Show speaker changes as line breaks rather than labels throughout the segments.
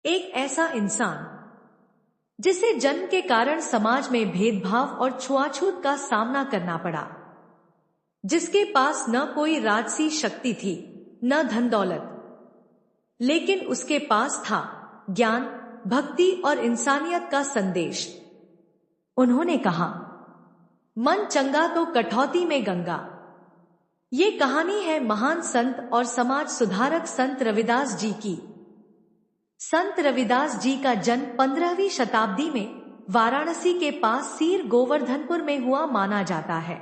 एक ऐसा इंसान जिसे जन्म के कारण समाज में भेदभाव और छुआछूत का सामना करना पड़ा, जिसके पास न कोई राजसी शक्ति थी न धन दौलत, लेकिन उसके पास था ज्ञान, भक्ति और इंसानियत का संदेश। उन्होंने कहा, मन चंगा तो कठौती में गंगा। ये कहानी है महान संत और समाज सुधारक संत रविदास जी की। संत रविदास जी का जन्म 15वीं शताब्दी में वाराणसी के पास सीर गोवर्धनपुर में हुआ माना जाता है।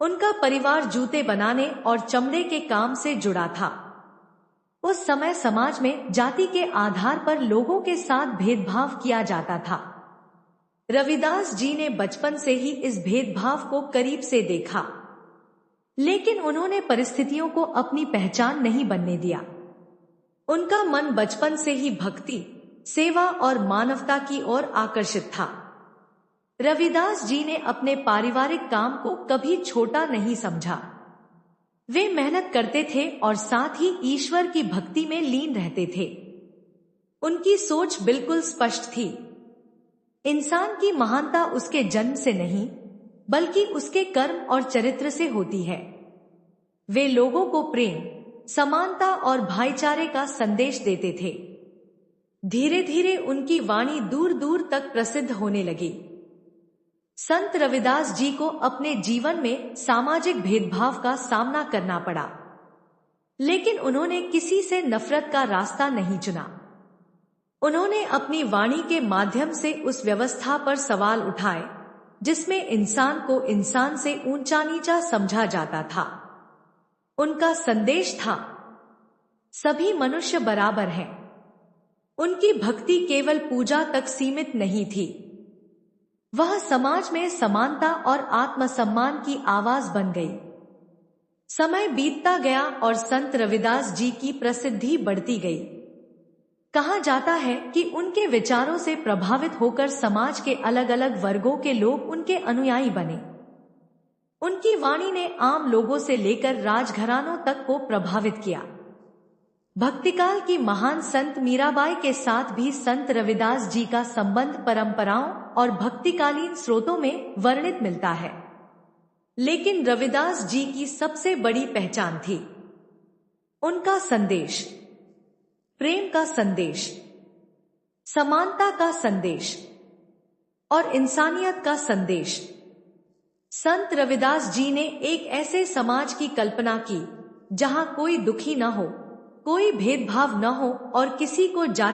उनका परिवार जूते बनाने और चमड़े के काम से जुड़ा था। उस समय समाज में जाति के आधार पर लोगों के साथ भेदभाव किया जाता था। रविदास जी ने बचपन से ही इस भेदभाव को करीब से देखा, लेकिन उन्होंने परिस्थितियों को अपनी पहचान नहीं बनने दिया। उनका मन बचपन से ही भक्ति, सेवा और मानवता की ओर आकर्षित था। रविदास जी ने अपने पारिवारिक काम को कभी छोटा नहीं समझा। वे मेहनत करते थे और साथ ही ईश्वर की भक्ति में लीन रहते थे। उनकी सोच बिल्कुल स्पष्ट थी। इंसान की महानता उसके जन्म से नहीं, बल्कि उसके कर्म और चरित्र से होती है। वे लोगों को प्रेम, समानता और भाईचारे का संदेश देते थे। धीरे धीरे उनकी वाणी दूर दूर तक प्रसिद्ध होने लगी। संत रविदास जी को अपने जीवन में सामाजिक भेदभाव का सामना करना पड़ा, लेकिन उन्होंने किसी से नफरत का रास्ता नहीं चुना। उन्होंने अपनी वाणी के माध्यम से उस व्यवस्था पर सवाल उठाए जिसमें इंसान को इंसान से ऊंचा नीचा समझा जाता था। उनका संदेश था, सभी मनुष्य बराबर हैं। उनकी भक्ति केवल पूजा तक सीमित नहीं थी, वह समाज में समानता और आत्मसम्मान की आवाज बन गई। समय बीतता गया और संत रविदास जी की प्रसिद्धि बढ़ती गई। कहा जाता है कि उनके विचारों से प्रभावित होकर समाज के अलग अलग वर्गों के लोग उनके अनुयायी बने। उनकी वाणी ने आम लोगों से लेकर राजघरानों तक को प्रभावित किया। भक्तिकाल की महान संत मीराबाई के साथ भी संत रविदास जी का संबंध परंपराओं और भक्तिकालीन स्रोतों में वर्णित मिलता है, लेकिन रविदास जी की सबसे बड़ी पहचान थी उनका संदेश, प्रेम का संदेश, समानता का संदेश और इंसानियत का संदेश। संत रविदास जी ने एक ऐसे समाज की कल्पना की जहां कोई दुखी न हो, कोई भेदभाव न हो और किसी को जाति